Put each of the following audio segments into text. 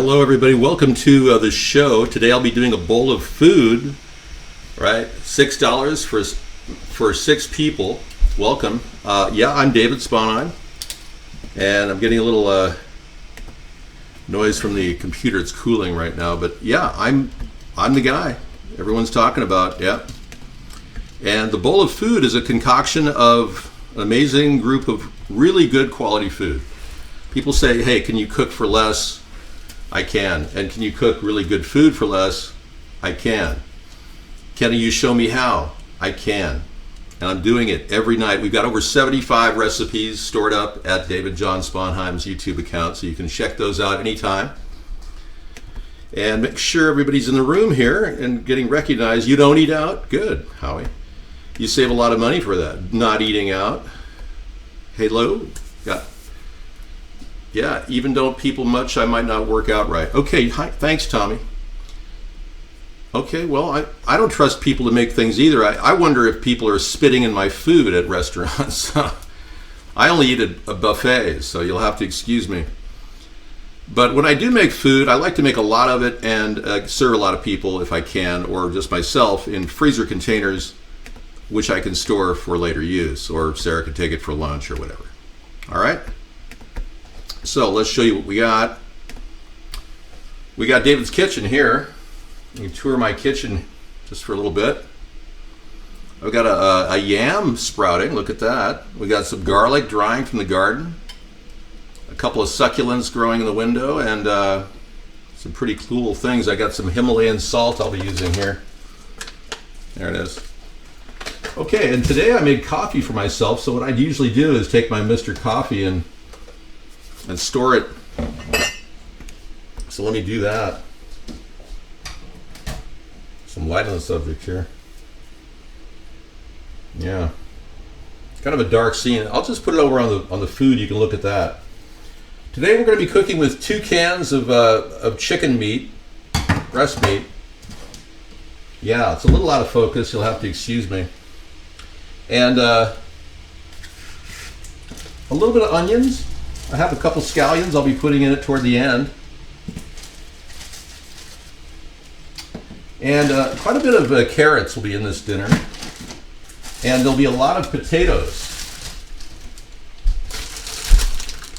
Hello everybody, welcome to the show. Today I'll be doing a bowl of food, right? $6 for 6 people. Welcome. Yeah, I'm David Sponheim, and I'm getting a little noise from the computer. It's cooling right now, but yeah, I'm the guy everyone's talking about. Yeah. And the bowl of food is a concoction of an amazing group of really good quality food. People say, hey, can you cook for less? I can. And can you cook really good food for less? I can. Can you show me how? I can. And I'm doing it every night. We've got over 75 recipes stored up at David John Sponheim's YouTube account, so you can check those out anytime. And make sure everybody's in the room here and getting recognized. You don't eat out? Good, Howie. You save a lot of money for that, not eating out. Hello? Yeah, even don't people much, I might not work out right. Okay, hi, thanks, Tommy. Okay, well, I don't trust people to make things either. I wonder if people are spitting in my food at restaurants. I only eat at a buffet, so you'll have to excuse me. But when I do make food, I like to make a lot of it and serve a lot of people if I can, or just myself in freezer containers, which I can store for later use, or Sarah can take it for lunch or whatever. All right? So let's show you what we got. We got David's kitchen here. You can tour my kitchen just for a little bit. I've got a yam sprouting, look at that. We got some garlic drying from the garden. A couple of succulents growing in the window, and some pretty cool things. I got some Himalayan salt I'll be using here. There it is. Okay, and today I made coffee for myself, so what I usually do is take my Mr. Coffee and store it. So let me do that. Some light on the subject here. Yeah, it's kind of a dark scene. I'll just put it over on the food. You can look at that. Today we're going to be cooking with 2 cans of chicken meat, breast meat. Yeah, it's a little out of focus. You'll have to excuse me. And a little bit of onions. I have a couple scallions I'll be putting in it toward the end. And quite a bit of carrots will be in this dinner. And there'll be a lot of potatoes.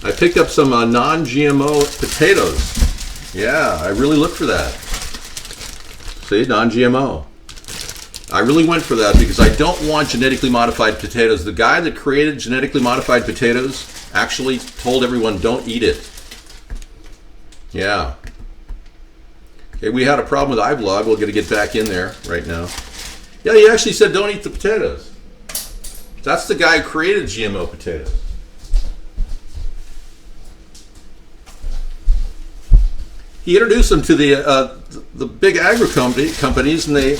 I picked up some non-GMO potatoes. Yeah, I really looked for that. See, non-GMO. I really went for that because I don't want genetically modified potatoes. The guy that created genetically modified potatoes actually told everyone don't eat it. Yeah. Okay, we had a problem with iVlog. We're going to get back in there right now. Yeah, he actually said don't eat the potatoes. That's the guy who created GMO potatoes. He introduced them to the big companies, and they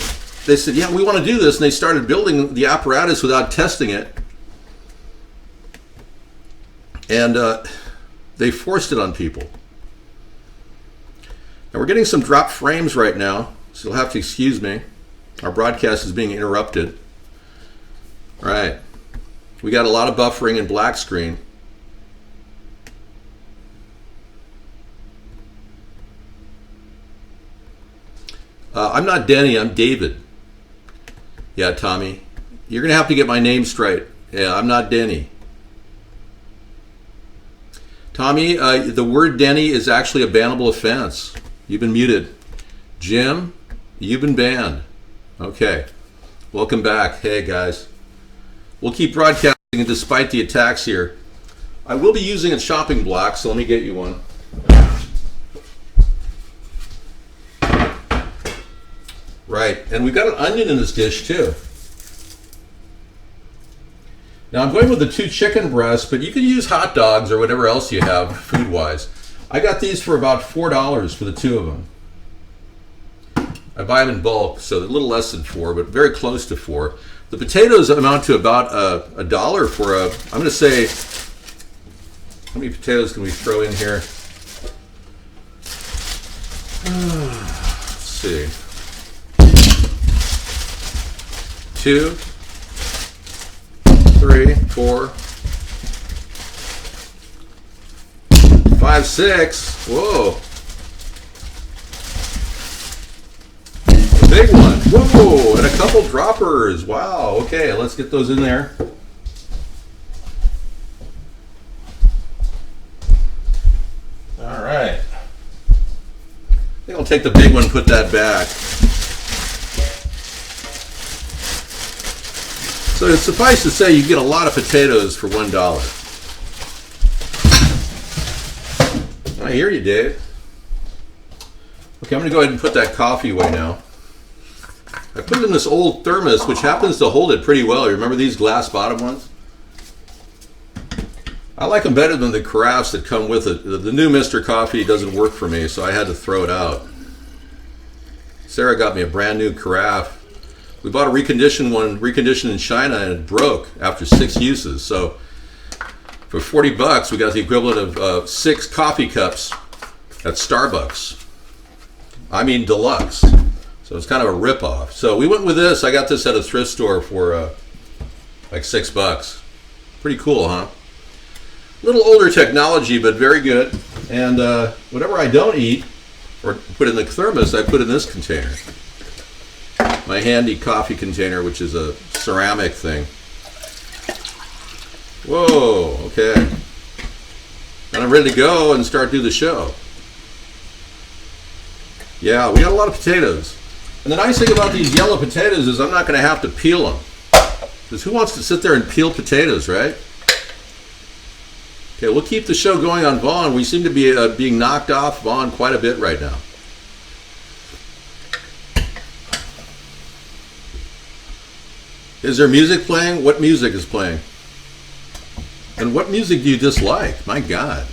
said, yeah, we want to do this, and they started building the apparatus without testing it. And they forced it on people. And we're getting some dropped frames right now, so you'll have to excuse me. Our broadcast is being interrupted. All right. We got a lot of buffering and black screen. I'm not Denny, I'm David. Yeah, Tommy. You're going to have to get my name straight. Yeah, I'm not Denny. Tommy, the word Denny is actually a bannable offense. You've been muted. Jim, you've been banned. Okay. Welcome back. Hey, guys. We'll keep broadcasting despite the attacks here. I will be using a chopping block, so let me get you one. Right, and we've got an onion in this dish too. Now I'm going with the 2 chicken breasts, but you can use hot dogs or whatever else you have food-wise. I got these for about $4 for the 2 of them. I buy them in bulk, so a little less than 4, but very close to 4. The potatoes amount to about $1 for I'm going to say, how many potatoes can we throw in here? Let's see. 2, 3, 4, 5, 6. Whoa. big one. Whoa, and a couple droppers. Wow, okay, let's get those in there. All right. I think I'll take the big one and put that back. So suffice to say, you get a lot of potatoes for $1. I hear you, Dave. Okay, I'm going to go ahead and put that coffee away now. I put it in this old thermos, which happens to hold it pretty well. You remember these glass bottom ones? I like them better than the carafes that come with it. The new Mr. Coffee doesn't work for me, so I had to throw it out. Sarah got me a brand new carafe. We bought a reconditioned in China, and it broke after 6 uses. So for $40, we got the equivalent of 6 coffee cups at Starbucks. I mean deluxe. So it's kind of a rip-off. So we went with this. I got this at a thrift store for like $6. Pretty cool, huh? A little older technology, but very good. And whatever I don't eat or put in the thermos, I put in this container. My handy coffee container, which is a ceramic thing. Whoa, okay. And I'm ready to go and start do the show. Yeah, we got a lot of potatoes. And the nice thing about these yellow potatoes is I'm not going to have to peel them. Because who wants to sit there and peel potatoes, right? Okay, we'll keep the show going on Vaughn. We seem to be being knocked off Vaughn quite a bit right now. Is there music playing? What music is playing? And what music do you dislike? My God.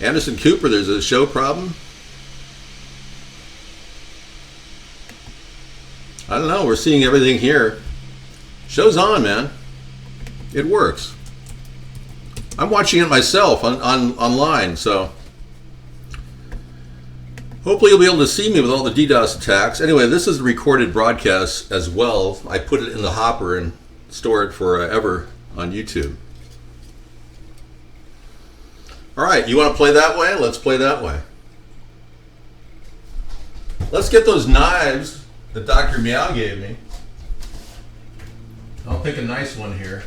Anderson Cooper, there's a show problem? I don't know. We're seeing everything here. Show's on, man. It works. I'm watching it myself online, so hopefully you'll be able to see me with all the DDoS attacks. Anyway, this is a recorded broadcast as well. I put it in the hopper and store it forever on YouTube. All right, you want to play that way? Let's play that way. Let's get those knives that Dr. Meow gave me. I'll pick a nice one here.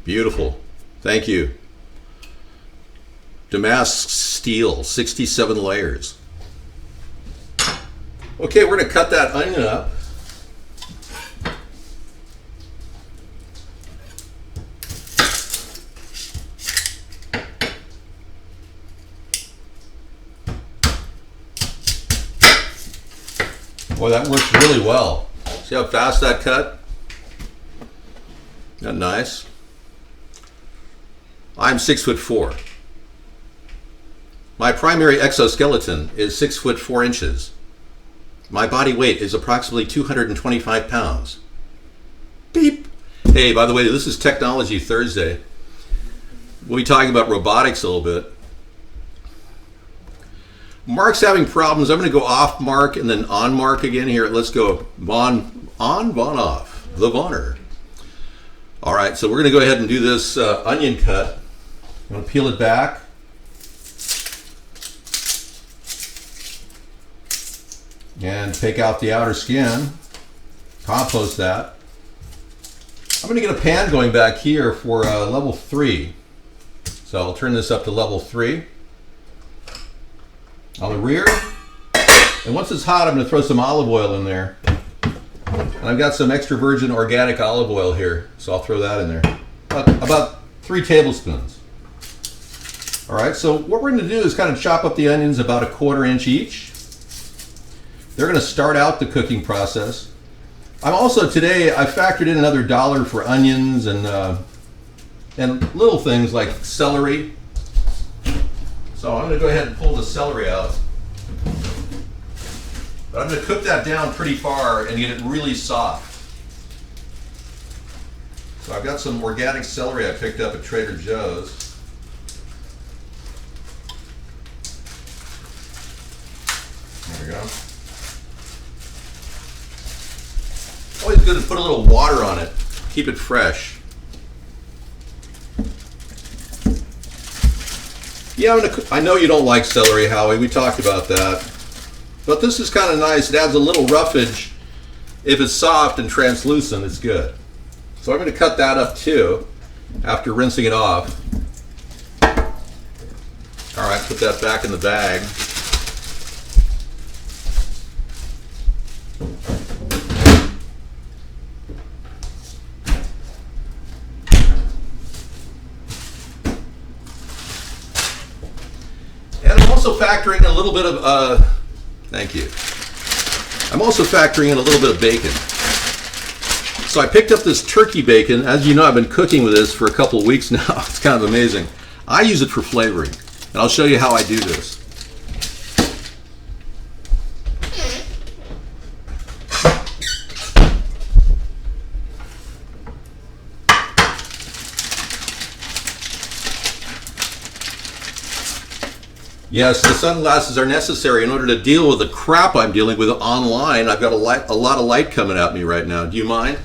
Beautiful. Thank you. Damask steel, 67 layers. Okay, we're going to cut that onion up. Boy, that works really well. See how fast that cut? Isn't that nice? I'm 6'4". My primary exoskeleton is 6'4". My body weight is approximately 225 pounds. Beep. Hey, by the way, this is Technology Thursday. We'll be talking about robotics a little bit. Mark's having problems. I'm going to go off Mark and then on Mark again here. Let's go Vaughn on, Vaughn off. The Vaughner. All right, so we're going to go ahead and do this onion cut. I'm going to peel it back. And take out the outer skin. Compost that. I'm going to get a pan going back here for level 3. So I'll turn this up to level 3. On the rear. And once it's hot, I'm going to throw some olive oil in there. And I've got some extra virgin organic olive oil here, so I'll throw that in there. About 3 tablespoons. All right, so what we're going to do is kind of chop up the onions about a 1/4 inch each. They're going to start out the cooking process. I'm also today, I factored in another $1 for onions and little things like celery. So I'm going to go ahead and pull the celery out. But I'm going to cook that down pretty far and get it really soft. So I've got some organic celery I picked up at Trader Joe's. There we go. Always good to put a little water on it. keep it fresh. Yeah, I know you don't like celery, Howie. We talked about that. But this is kind of nice. It adds a little roughage. If it's soft and translucent, it's good. So I'm going to cut that up too after rinsing it off. All right, put that back in the bag. And I'm also factoring in a little bit of, thank you. I'm also factoring in a little bit of bacon. So I picked up this turkey bacon. As you know, I've been cooking with this for a couple of weeks now. It's kind of amazing. I use it for flavoring, and I'll show you how I do this. Yes, the sunglasses are necessary in order to deal with the crap I'm dealing with online. I've got a lot of light coming at me right now. Do you mind?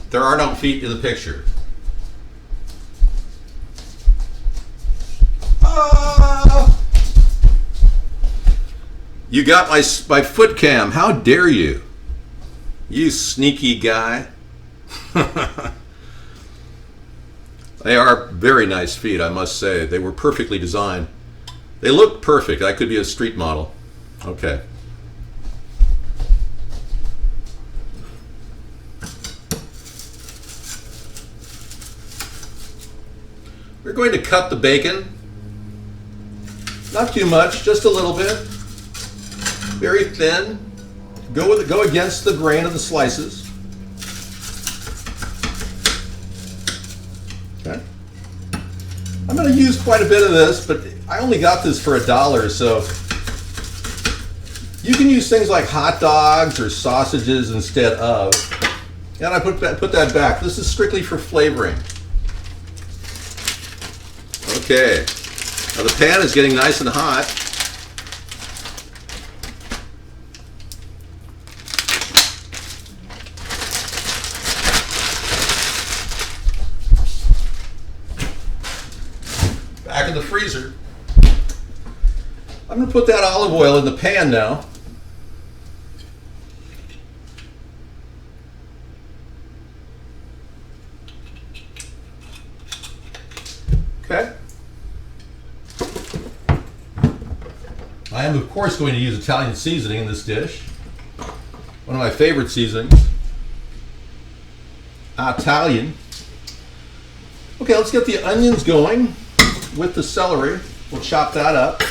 There are no feet in the picture. You got my foot cam. How dare you? You sneaky guy. They are very nice feet, I must say. They were perfectly designed. They look perfect. I could be a street model. Okay. We're going to cut the bacon. Not too much, just a little bit. Very thin. Go against the grain of the slices. Okay. I'm going to use quite a bit of this, but I only got this for $1, so you can use things like hot dogs or sausages instead of. And I put that back. This is strictly for flavoring. Okay. Now the pan is getting nice and hot. Back in the freezer. I'm going to put that olive oil in the pan now. Okay. I am, of course, going to use Italian seasoning in this dish. One of my favorite seasonings. Italian. Okay, let's get the onions going with the celery. We'll chop that up.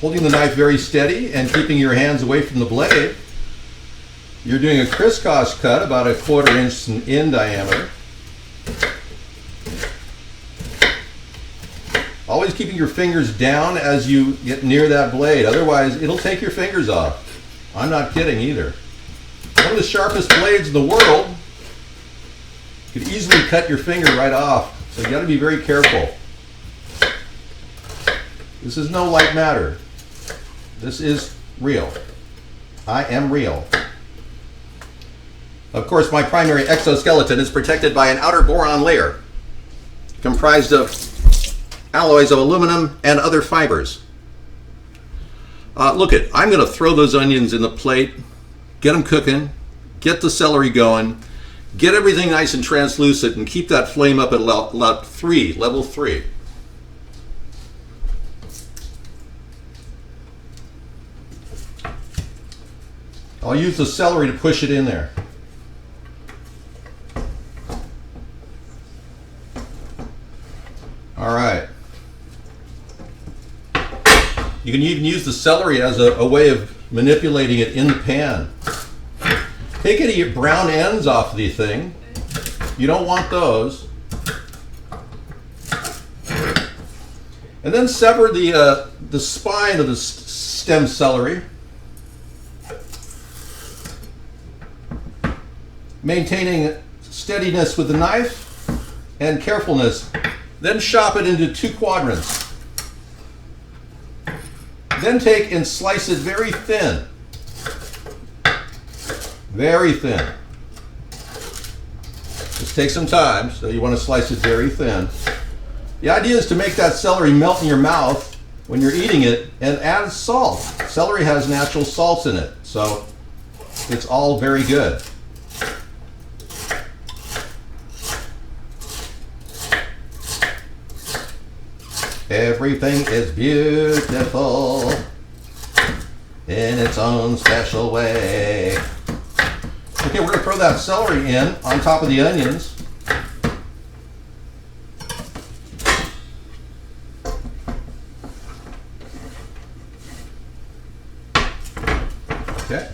Holding the knife very steady and keeping your hands away from the blade. You're doing a crisscross cut about 1/4 inch in diameter. Always keeping your fingers down as you get near that blade, otherwise it'll take your fingers off. I'm not kidding either. One of the sharpest blades in the world could easily cut your finger right off, so you got to be very careful. This is no light matter. This is real. I am real. Of course, my primary exoskeleton is protected by an outer boron layer comprised of alloys of aluminum and other fibers. I'm going to throw those onions in the plate, get them cooking, get the celery going, get everything nice and translucent, and keep that flame up at level 3. I'll use the celery to push it in there. All right. You can even use the celery as a way of manipulating it in the pan. Take any brown ends off the thing. You don't want those. And then sever the spine of the stem celery. Maintaining steadiness with the knife and carefulness. Then chop it into 2 quadrants. Then take and slice it very thin. Very thin. Just take some time, so you want to slice it very thin. The idea is to make that celery melt in your mouth when you're eating it and add salt. Celery has natural salts in it, so it's all very good. Everything is beautiful in its own special way. Okay, we're going to throw that celery in on top of the onions. Okay.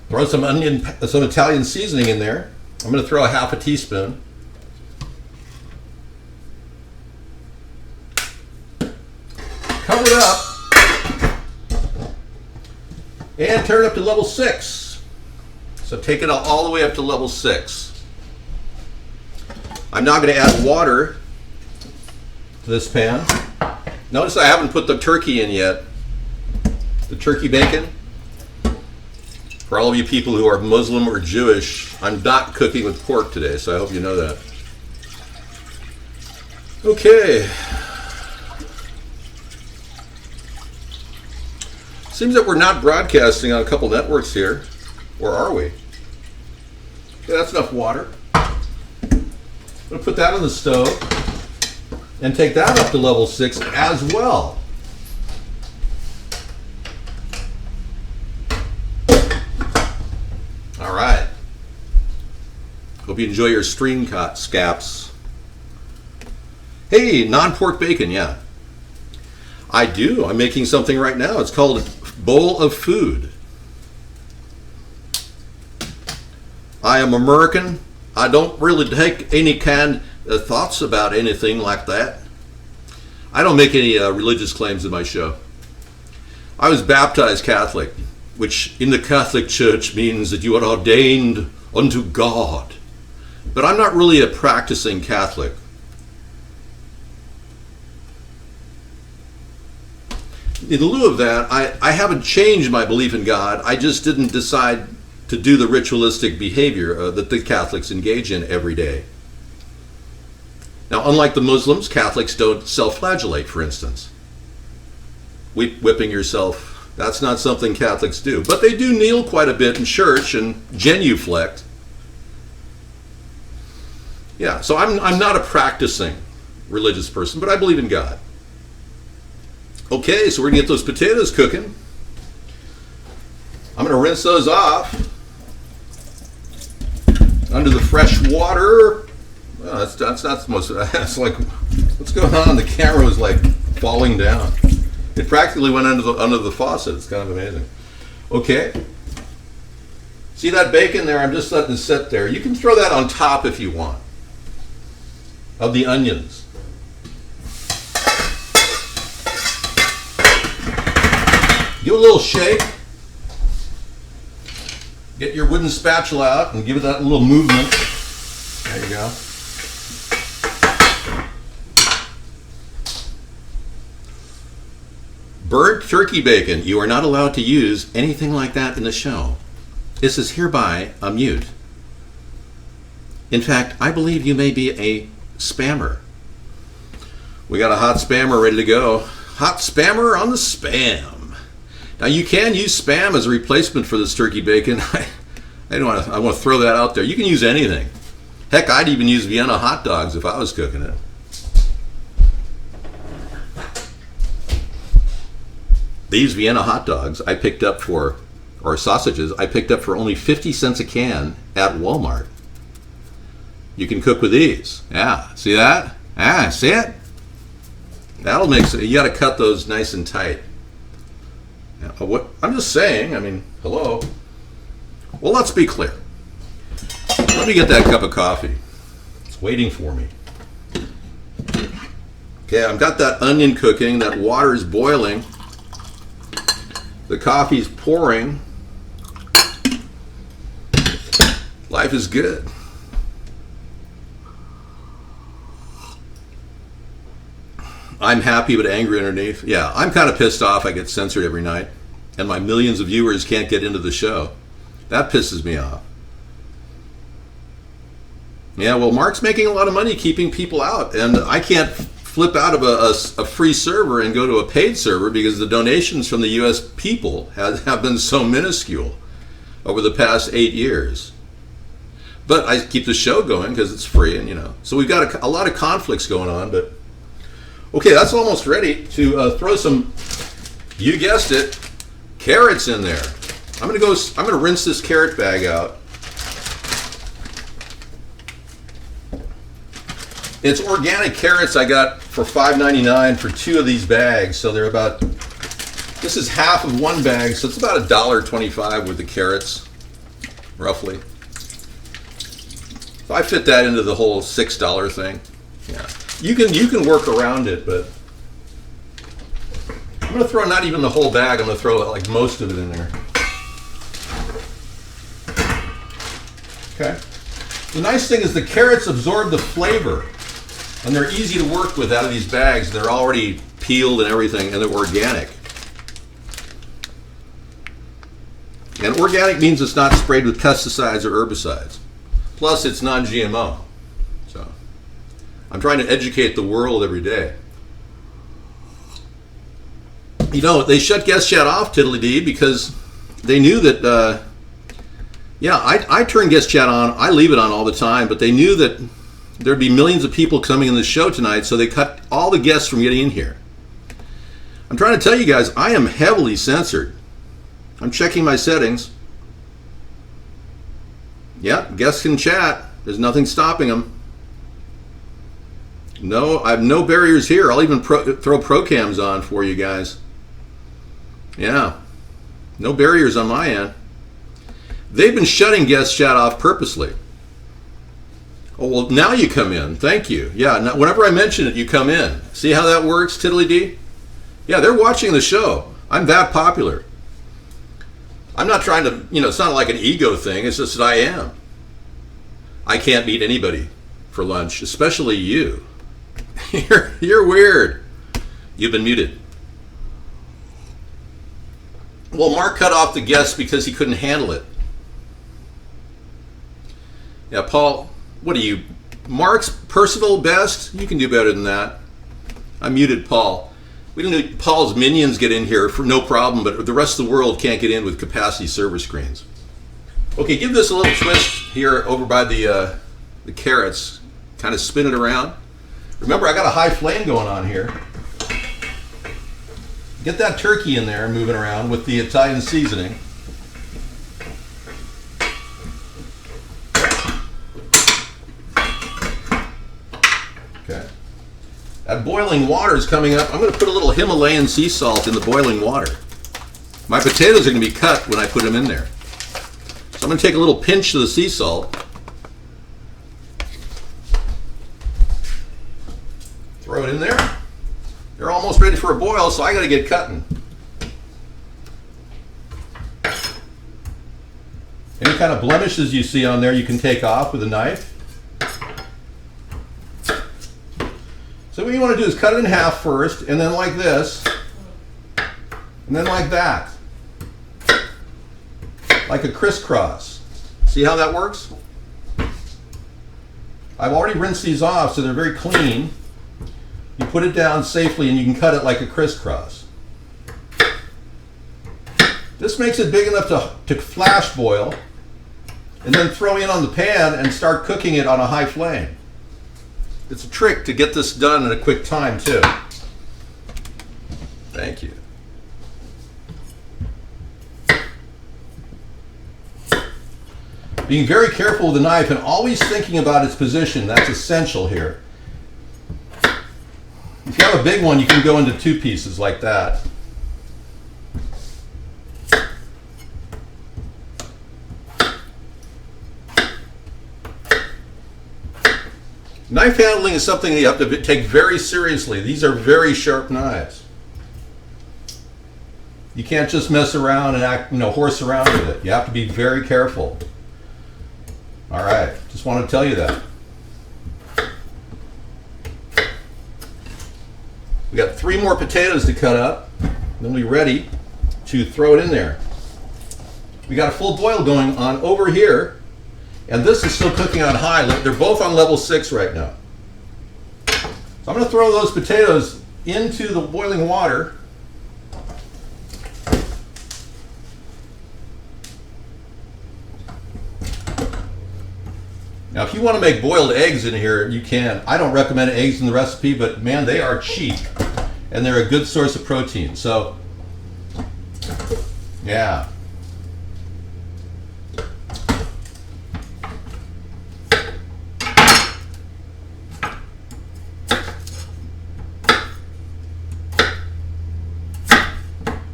Throw some Italian seasoning in there. I'm going to throw a half a teaspoon. Cover it up and turn it up to level 6. So take it all the way up to level 6. I'm now going to add water to this pan. Notice I haven't put the turkey in yet. The turkey bacon. For all of you people who are Muslim or Jewish, I'm not cooking with pork today, so I hope you know that. Okay. Seems that we're not broadcasting on a couple networks here, or are we? Okay, that's enough water. I'm going to put that on the stove and take that up to level 6 as well. All right. Hope you enjoy your stream scaps. Hey, non-pork bacon, yeah. I do. I'm making something right now. It's called Bowl of Food. I am American. I don't really take any kind of thoughts about anything like that. I don't make any religious claims in my show. I was baptized Catholic, which in the Catholic Church means that you are ordained unto God. But I'm not really a practicing Catholic. In lieu of that, I haven't changed my belief in God. I just didn't decide to do the ritualistic behavior that the Catholics engage in every day. Now, unlike the Muslims, Catholics don't self-flagellate, for instance. Whipping yourself, that's not something Catholics do. But they do kneel quite a bit in church and genuflect. Yeah, so I'm not a practicing religious person, but I believe in God. Okay, so we're going to get those potatoes cooking. I'm going to rinse those off under the fresh water. Oh, that's not the most. That's like, what's going on? The camera was like falling down. It practically went under the faucet. It's kind of amazing. Okay. See that bacon there? I'm just letting it sit there. You can throw that on top if you want of the onions. Give it a little shake. Get your wooden spatula out and give it that little movement. There you go. Burnt turkey bacon. You are not allowed to use anything like that in the show. This is hereby a mute. In fact, I believe you may be a spammer. We got a hot spammer ready to go. Hot spammer on the spam. Now you can use Spam as a replacement for this turkey bacon. I want to throw that out there. You can use anything. Heck, I'd even use Vienna hot dogs if I was cooking it. These Vienna hot dogs I picked up for, or sausages, I picked up for only 50 cents a can at Walmart. You can cook with these. Yeah, see that? Ah, see it? That'll make it. You got to cut those nice and tight. What I'm just saying, I mean, hello. Well, let's be clear. Let me get that cup of coffee. It's waiting for me. Okay, I've got that onion cooking. That water is boiling. The coffee's pouring. Life is good. I'm happy but angry underneath. Yeah, I'm kind of pissed off I get censored every night and my millions of viewers can't get into the show. That pisses me off. Yeah, well, Mark's making a lot of money keeping people out, and I can't flip out of a free server and go to a paid server because the donations from the U.S. people have been so minuscule over the past 8 years. But I keep the show going because it's free, and so we've got a lot of conflicts going on. But okay, that's almost ready to throw some, you guessed it, carrots in there. I'm gonna rinse this carrot bag out. It's organic carrots I got for $5.99 for 2 of these bags. So they're about, this is half of one bag, so it's about $1.25 worth of carrots, roughly. So I fit that into the whole $6 thing. Yeah, you can work around it, but I'm gonna throw not even the whole bag. I'm gonna throw like most of it in there. Okay. The nice thing is the carrots absorb the flavor. And they're easy to work with out of these bags. They're already peeled and everything, and they're organic. And organic means it's not sprayed with pesticides or herbicides. Plus, it's non-GMO. So, I'm trying to educate the world every day. They shut Guest Chat off, Tiddly-dee, because they knew that, I turn Guest Chat on. I leave it on all the time, but they knew that there'd be millions of people coming in the show tonight, so they cut all the guests from getting in here. I'm trying to tell you guys, I am heavily censored. I'm checking my settings. Yeah, guests can chat. There's nothing stopping them. No, I have no barriers here. I'll even throw procams on for you guys. Yeah, no barriers on my end. They've been shutting Guest Chat off purposely. Oh, well, now you come in. Thank you. Yeah, now, whenever I mention it, you come in. See how that works, Tiddly-dee? Yeah, they're watching the show. I'm that popular. I'm not trying to, it's not like an ego thing. It's just that I am. I can't meet anybody for lunch, especially you. You're weird. You've been muted. Well, Mark cut off the guests because he couldn't handle it. Yeah, Paul... What are you, Mark's personal best? You can do better than that. I muted Paul. We don't need Paul's minions get in here for no problem, but the rest of the world can't get in with capacity server screens. Okay, give this a little twist here over by the carrots. Kind of spin it around. Remember, I got a high flame going on here. Get that turkey in there moving around with the Italian seasoning. That boiling water is coming up. I'm going to put a little Himalayan sea salt in the boiling water. My potatoes are going to be cut when I put them in there. So I'm going to take a little pinch of the sea salt. Throw it in there. They're almost ready for a boil, so I got to get cutting. Any kind of blemishes you see on there you can take off with a knife. So what you want to do is cut it in half first, and then like this, and then like that. Like a crisscross. See how that works? I've already rinsed these off, so they're very clean. You put it down safely, and you can cut it like a crisscross. This makes it big enough to flash boil, and then throw in on the pan and start cooking it on a high flame. It's a trick to get this done in a quick time, too. Thank you. Being very careful with the knife and always thinking about its position, that's essential here. If you have a big one, you can go into 2 pieces like that. Knife handling is something you have to take very seriously. These are very sharp knives. You can't just mess around and horse around with it. You have to be very careful. All right, just want to tell you that. We got 3 more potatoes to cut up. Then we'll be ready to throw it in there. We got a full boil going on over here, and this is still cooking on high. They're both on level 6 right now. So I'm going to throw those potatoes into the boiling water. Now, if you want to make boiled eggs in here, you can. I don't recommend eggs in the recipe, but man, they are cheap and they're a good source of protein. So, yeah.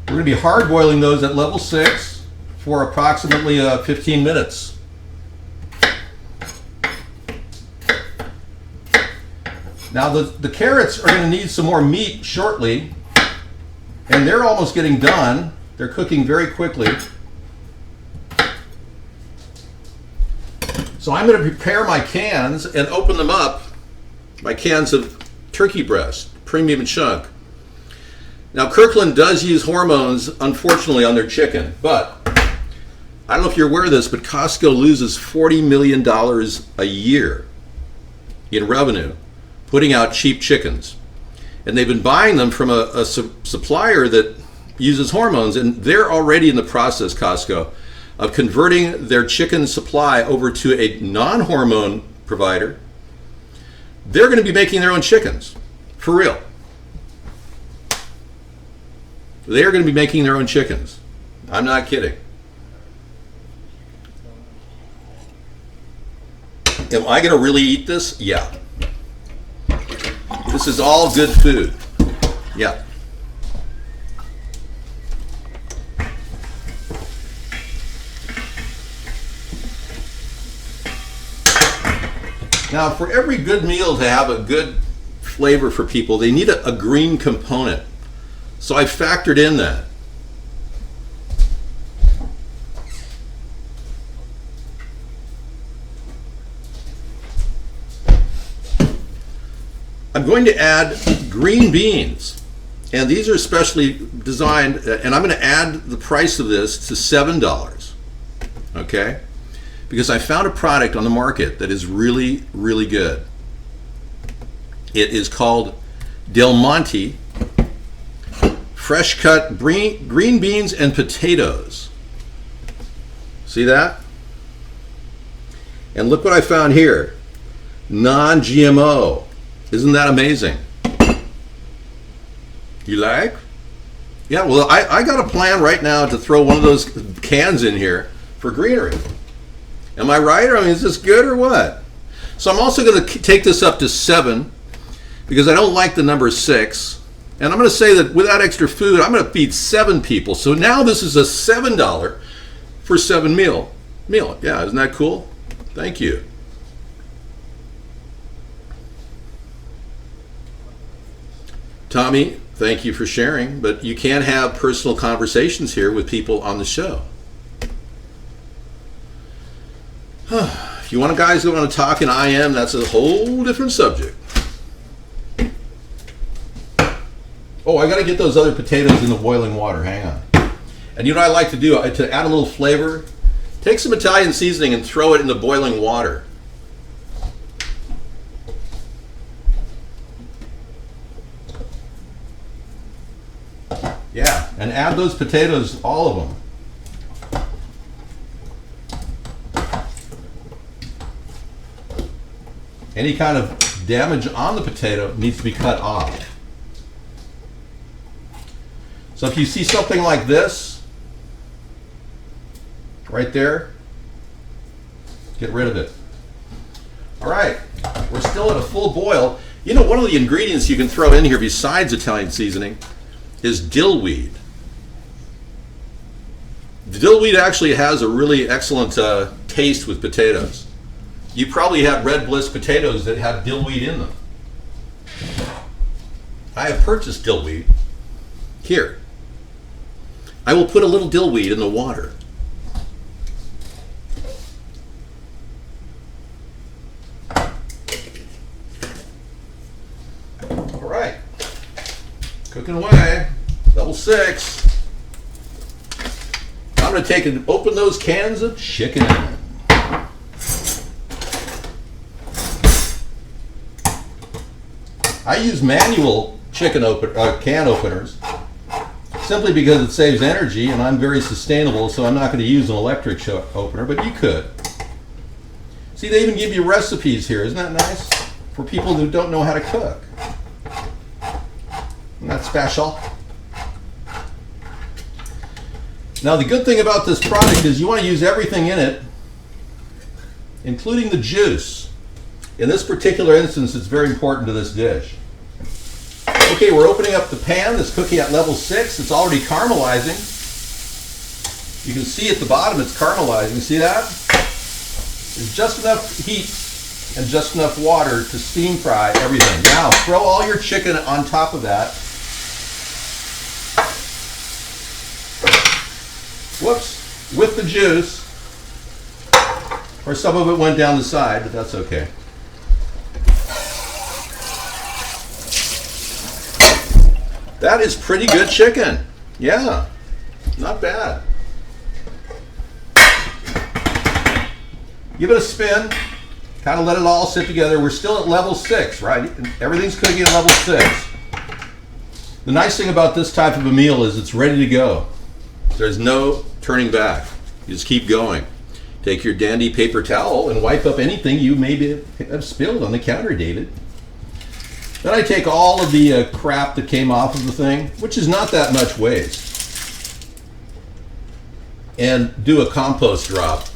We're going to be hard boiling those at level 6 for approximately 15 minutes. Now the carrots are going to need some more meat shortly, and they're almost getting done. They're cooking very quickly. So I'm going to prepare my cans and open them up, my cans of turkey breast, premium chunk. Now Kirkland does use hormones, unfortunately, on their chicken, but I don't know if you're aware of this, but Costco loses $40 million a year in revenue putting out cheap chickens. And they've been buying them from a supplier that uses hormones, and they're already in the process, Costco, of converting their chicken supply over to a non-hormone provider. They're going to be making their own chickens, for real. They're going to be making their own chickens. I'm not kidding. Am I going to really eat this? Yeah. This is all good food. Yeah. Now, for every good meal to have a good flavor for people, they need a green component. So I factored in that. I'm going to add green beans, and these are specially designed, and I'm going to add the price of this to $7, okay? Because I found a product on the market that is really, really good. It is called Del Monte Fresh Cut Green Beans and Potatoes. See that? And look what I found here. Non-GMO. Isn't that amazing? You like? Yeah, well, I got a plan right now to throw one of those cans in here for greenery. Am I right? I mean, is this good or what? So I'm also going to take this up to 7 because I don't like the number 6. And I'm going to say that without extra food, I'm going to feed 7 people. So now this is a $7 for 7 meal. Yeah, isn't that cool? Thank you. Tommy, thank you for sharing, but you can't have personal conversations here with people on the show. If you want guys that want to talk in IM, that's a whole different subject. Oh, I got to get those other potatoes in the boiling water. Hang on. And you know what I like to do? To add a little flavor, take some Italian seasoning and throw it in the boiling water. Yeah, and add those potatoes, all of them. Any kind of damage on the potato needs to be cut off. So if you see something like this, right there, get rid of it. All right, we're still at a full boil. You know, one of the ingredients you can throw in here besides Italian seasoning is dillweed. Dillweed actually has a really excellent taste with potatoes. You probably have Red Bliss potatoes that have dillweed in them. I have purchased dillweed. Here, I will put a little dillweed in the water. All right. Cooking away. Level 6. I'm going to take and open those cans of chicken. I use manual can openers simply because it saves energy and I'm very sustainable, so I'm not going to use an electric opener, but you could. See, they even give you recipes here. Isn't that nice? For people who don't know how to cook. Isn't that special? Now, the good thing about this product is you want to use everything in it, including the juice. In this particular instance, it's very important to this dish. Okay, we're opening up the pan that's cooking at level 6. It's already caramelizing. You can see at the bottom it's caramelizing. See that? There's just enough heat and just enough water to steam fry everything. Now, throw all your chicken on top of that. Whoops, with the juice. Or some of it went down the side, but that's okay. That is pretty good chicken. Yeah, not bad. Give it a spin. Kind of let it all sit together. We're still at level 6, right? Everything's cooking at level 6. The nice thing about this type of a meal is it's ready to go. There's no turning back. You just keep going. Take your dandy paper towel and wipe up anything you maybe have spilled on the counter, David. Then I take all of the crap that came off of the thing, which is not that much waste, and do a compost drop.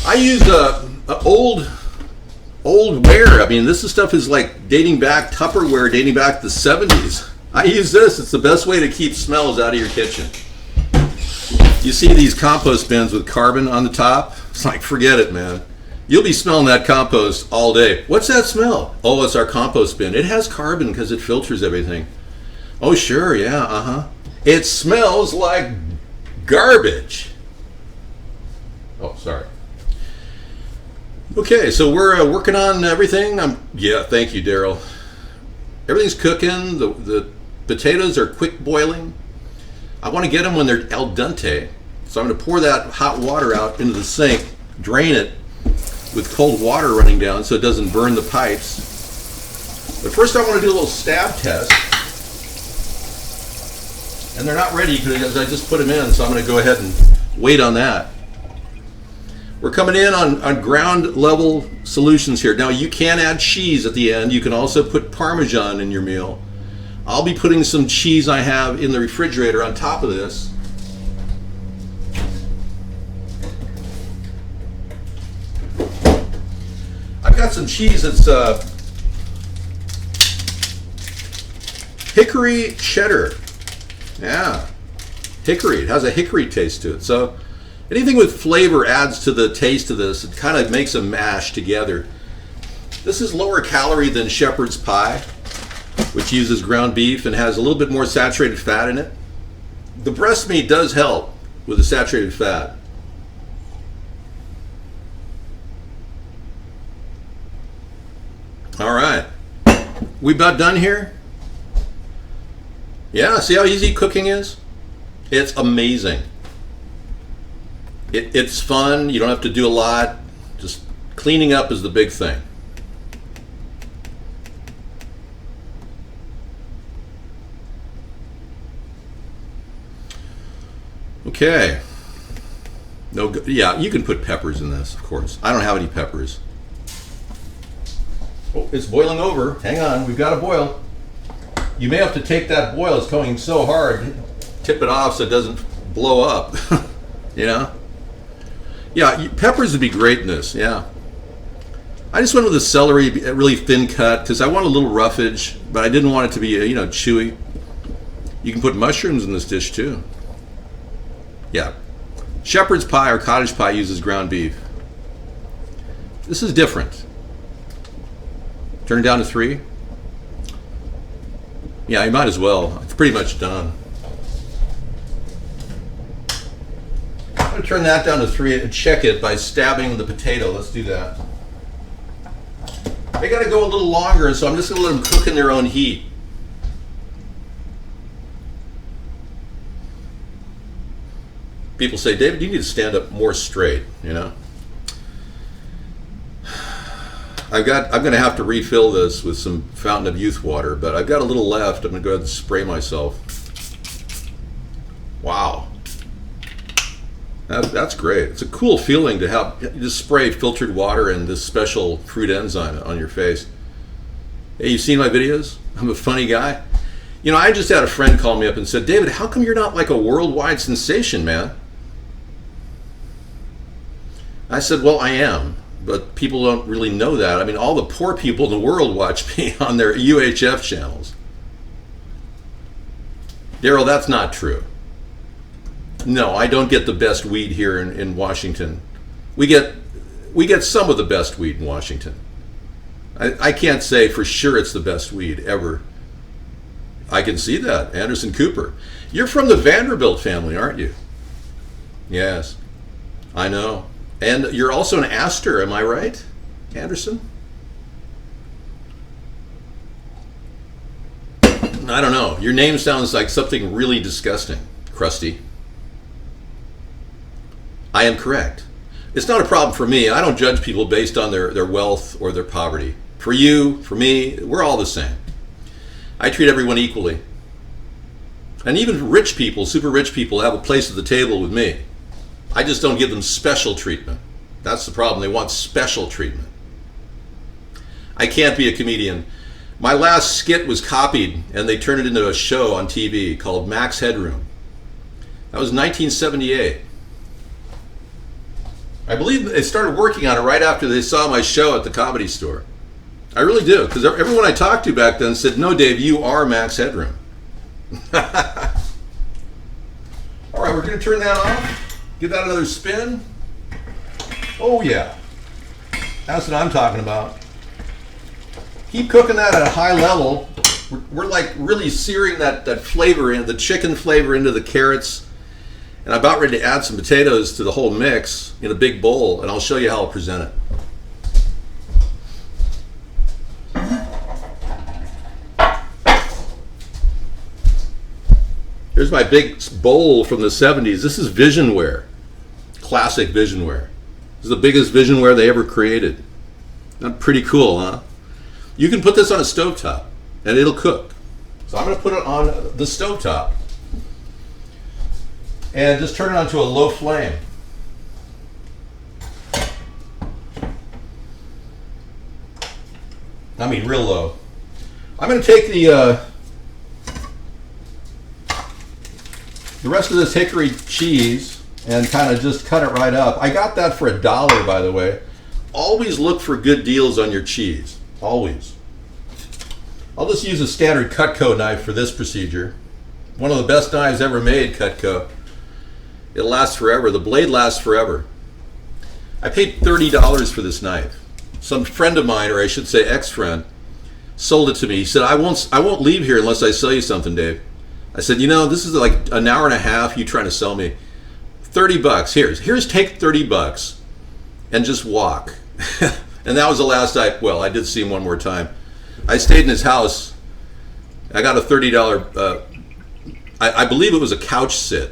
I use old ware. I mean, this stuff is like dating back, Tupperware dating back to the 70s. I use this. It's the best way to keep smells out of your kitchen. You see these compost bins with carbon on the top? It's like, forget it, man. You'll be smelling that compost all day. What's that smell? Oh, it's our compost bin. It has carbon because it filters everything. Oh, sure, yeah, It smells like garbage. Oh, sorry. Okay, so we're working on everything. Yeah, thank you, Daryl. Everything's cooking. The potatoes are quick boiling. I want to get them when they're al dente. So I'm going to pour that hot water out into the sink, drain it with cold water running down so it doesn't burn the pipes. But first I want to do a little stab test. And they're not ready because I just put them in, so I'm going to go ahead and wait on that. We're coming in on ground level solutions here. Now you can add cheese at the end. You can also put Parmesan in your meal. I'll be putting some cheese I have in the refrigerator on top of this. I've got some cheese that's hickory cheddar. Yeah, hickory. It has a hickory taste to it. So anything with flavor adds to the taste of this. It kind of makes a mash together. This is lower calorie than shepherd's pie, which uses ground beef and has a little bit more saturated fat in it. The breast meat does help with the saturated fat. All right, we about done here? Yeah, see how easy cooking is? It's amazing. It's fun. You don't have to do a lot. Just cleaning up is the big thing. Okay. No, yeah, you can put peppers in this, of course. I don't have any peppers. Oh, it's boiling over. Hang on, we've got to boil. You may have to take that boil. It's going so hard. Tip it off so it doesn't blow up. You know? Yeah, peppers would be great in this, yeah. I just went with the celery, a really thin cut, because I want a little roughage, but I didn't want it to be, chewy. You can put mushrooms in this dish, too. Yeah. Shepherd's pie or cottage pie uses ground beef. This is different. Turn it down to 3. Yeah, you might as well. It's pretty much done. I'm going to turn that down to 3 and check it by stabbing the potato. Let's do that. They got to go a little longer, so I'm just going to let them cook in their own heat. People say, David, you need to stand up more straight, you know. I'm going to have to refill this with some Fountain of Youth water, but I've got a little left. I'm going to go ahead and spray myself. Wow. That's great. It's a cool feeling to have, you just spray filtered water and this special fruit enzyme on your face. Hey, you've seen my videos? I'm a funny guy. You know, I just had a friend call me up and said, David, how come you're not like a worldwide sensation, man? I said, well, I am. But people don't really know that. I mean, all the poor people in the world watch me on their UHF channels. Daryl, that's not true. No, I don't get the best weed here in Washington. We get some of the best weed in Washington. I can't say for sure it's the best weed ever. I can see that. Anderson Cooper. You're from the Vanderbilt family, aren't you? Yes, I know. And you're also an Astor, am I right, Anderson? I don't know. Your name sounds like something really disgusting, Krusty. I am correct. It's not a problem for me. I don't judge people based on their wealth or their poverty. For you, for me, we're all the same. I treat everyone equally. And even rich people, super rich people, have a place at the table with me. I just don't give them special treatment. That's the problem. They want special treatment. I can't be a comedian. My last skit was copied, and they turned it into a show on TV called Max Headroom. That was 1978. I believe they started working on it right after they saw my show at the Comedy Store. I really do, because everyone I talked to back then said, no, Dave, you are Max Headroom. All right, we're going to turn that off. Give that another spin. Oh, yeah. That's what I'm talking about. Keep cooking that at a high level. We're like really searing that flavor in, the chicken flavor into the carrots. And I'm about ready to add some potatoes to the whole mix in a big bowl, and I'll show you how I'll present it. Here's my big bowl from the 70s. This is Visionware, classic Visionware. This is the biggest Visionware they ever created. Not pretty cool, huh? You can put this on a stovetop, and it'll cook. So I'm going to put it on the stovetop, and just turn it onto a low flame. I mean, real low. I'm going to take the rest of this hickory cheese and kind of just cut it right up. I got that for $1, by the way. Always look for good deals on your cheese. Always. I'll just use a standard Cutco knife for this procedure. One of the best knives ever made, Cutco. It'll last forever. The blade lasts forever. I paid $30 for this knife. Some friend of mine, or I should say ex-friend, sold it to me. He said, I won't leave here unless I sell you something, Dave. I said, you know, this is like an hour and a half you trying to sell me. $30. Here's take $30 and just walk. And that was the last I did see him one more time. I stayed in his house. I got a $30, I believe it was a couch sit.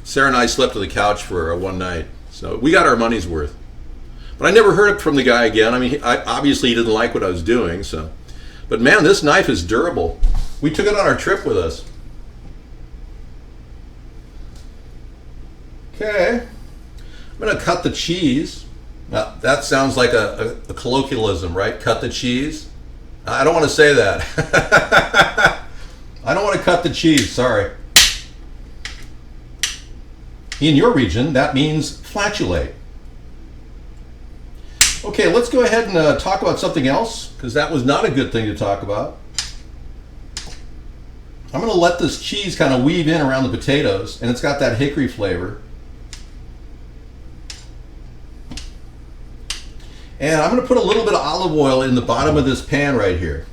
Sarah and I slept on the couch for one night. So we got our money's worth. But I never heard from the guy again. I mean, obviously he didn't like what I was doing. So, but man, this knife is durable. We took it on our trip with us. Okay, I'm going to cut the cheese. Now, that sounds like a colloquialism, right? Cut the cheese. I don't want to say that. I don't want to cut the cheese, sorry. In your region, that means flatulate. Okay, let's go ahead and talk about something else, because that was not a good thing to talk about. I'm going to let this cheese kind of weave in around the potatoes, and it's got that hickory flavor. And I'm going to put a little bit of olive oil in the bottom of this pan right here.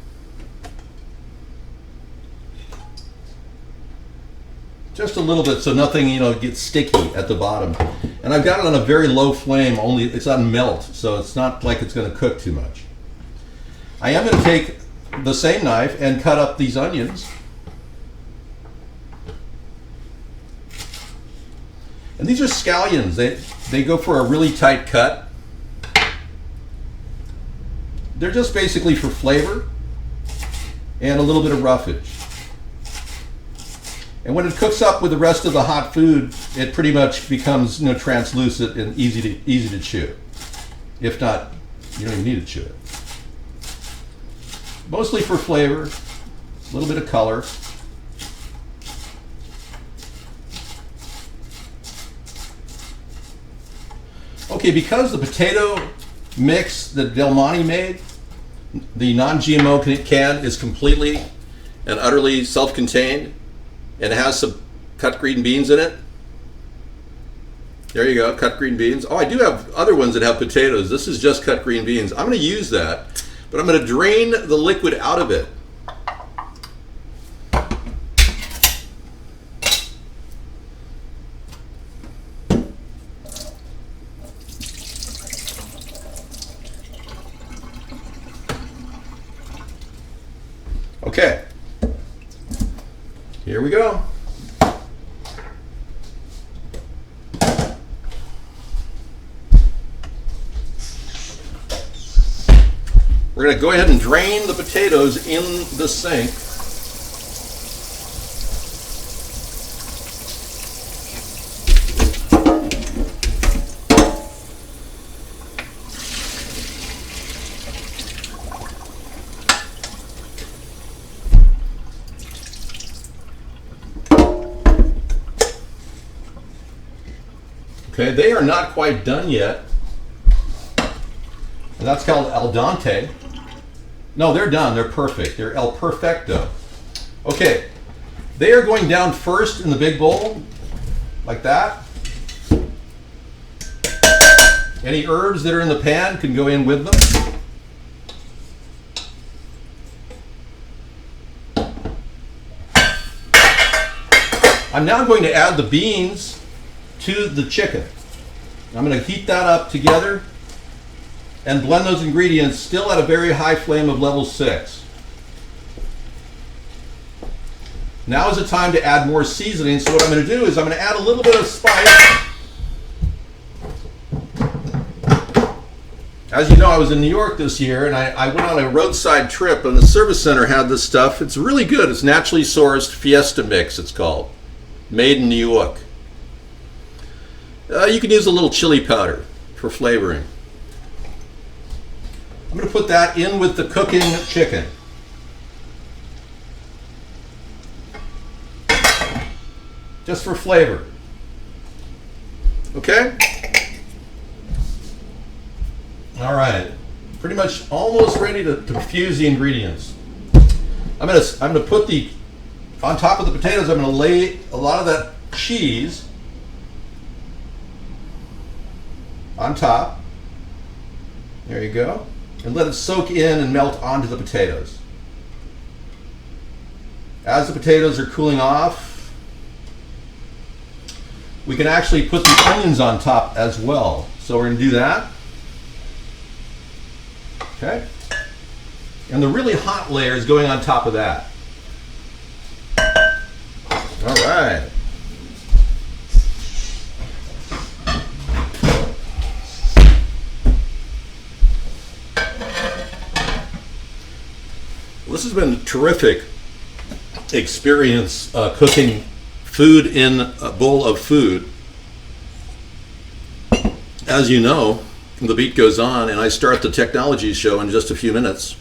Just a little bit so nothing, gets sticky at the bottom. And I've got it on a very low flame, only it's on melt, so it's not like it's going to cook too much. I am going to take the same knife and cut up these onions. And these are scallions. They go for a really tight cut. They're just basically for flavor and a little bit of roughage. And when it cooks up with the rest of the hot food, it pretty much becomes, translucent and easy to chew. If not, you don't even need to chew it. Mostly for flavor, a little bit of color. Okay, because the potato mix that Del Monte made, the non-GMO can is completely and utterly self-contained, and it has some cut green beans in it. There you go, cut green beans. Oh, I do have other ones that have potatoes. This is just cut green beans. I'm going to use that, but I'm going to drain the liquid out of it. Okay, here we go. We're going to go ahead and drain the potatoes in the sink. Okay, they are not quite done yet. And that's called al dente. No, they're done. They're perfect. They're el perfecto. Okay, they are going down first in the big bowl, like that. Any herbs that are in the pan can go in with them. I'm now going to add the beans to the chicken. I'm going to heat that up together and blend those ingredients still at a very high flame of level 6. Now is the time to add more seasoning. So what I'm going to do is I'm going to add a little bit of spice. As you know, I was in New York this year, and I went on a roadside trip, and the service center had this stuff. It's really good. It's naturally sourced Fiesta Mix, it's called. Made in New York. You can use a little chili powder for flavoring. I'm going to put that in with the cooking chicken. Just for flavor. Okay? All right. Pretty much almost ready to fuse the ingredients. I'm going to put on top of the potatoes, I'm going to lay a lot of that cheese on top. There you go. And let it soak in and melt onto the potatoes. As the potatoes are cooling off, we can actually put the onions on top as well. So we're going to do that. Okay. And the really hot layer is going on top of that. All right. This has been a terrific experience cooking food in a bowl of food. As you know, the beat goes on, and I start the technology show in just a few minutes.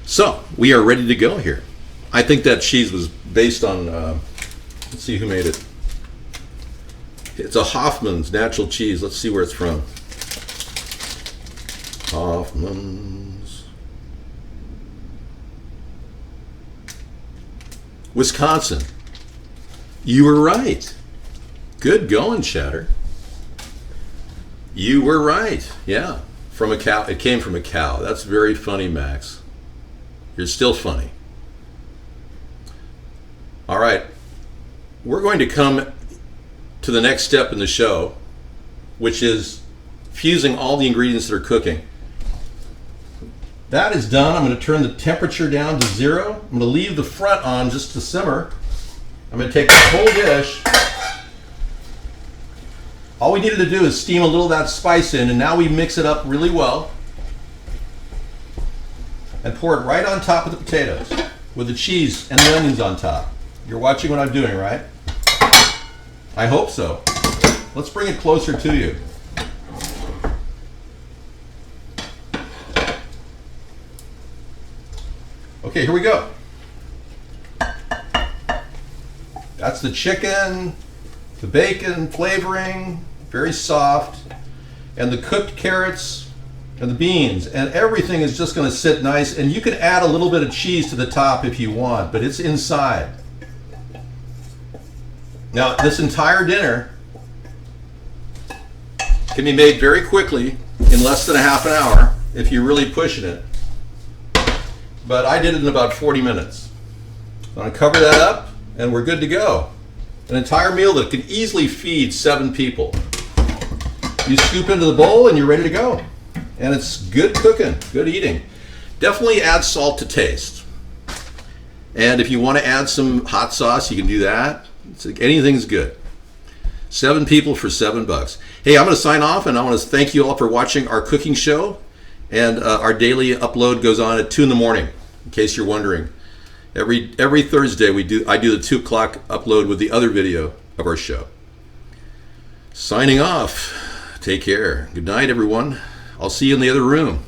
So, we are ready to go here. I think that cheese was based on, let's see who made it. It's a Hoffman's natural cheese. Let's see where it's from. Hoffman's. Wisconsin. You were right. Good going, Chatter. You were right. Yeah. From a cow. It came from a cow. That's very funny, Max. You're still funny. All right. We're going to come to the next step in the show, which is fusing all the ingredients that are cooking. That is done. I'm going to turn the temperature down to 0. I'm going to leave the front on just to simmer. I'm going to take this whole dish. All we needed to do is steam a little of that spice in, and now we mix it up really well and pour it right on top of the potatoes with the cheese and the onions on top. You're watching what I'm doing, right? I hope so. Let's bring it closer to you. Okay, here we go. That's the chicken, the bacon flavoring, very soft, and the cooked carrots and the beans, and everything is just going to sit nice. And you can add a little bit of cheese to the top if you want, but it's inside. Now, this entire dinner can be made very quickly in less than a half an hour if you're really pushing it. But I did it in about 40 minutes. I'm going to cover that up and we're good to go. An entire meal that can easily feed 7 people. You scoop into the bowl and you're ready to go. And it's good cooking, good eating. Definitely add salt to taste. And if you want to add some hot sauce, you can do that. Anything's good. 7 people for $7. Hey, I'm going to sign off, and I want to thank you all for watching our cooking show. And our daily upload goes on at 2 in the morning, in case you're wondering. Every Thursday I do the 2 o'clock upload with the other video of our show. Signing off. Take care. Good night, everyone. I'll see you in the other room.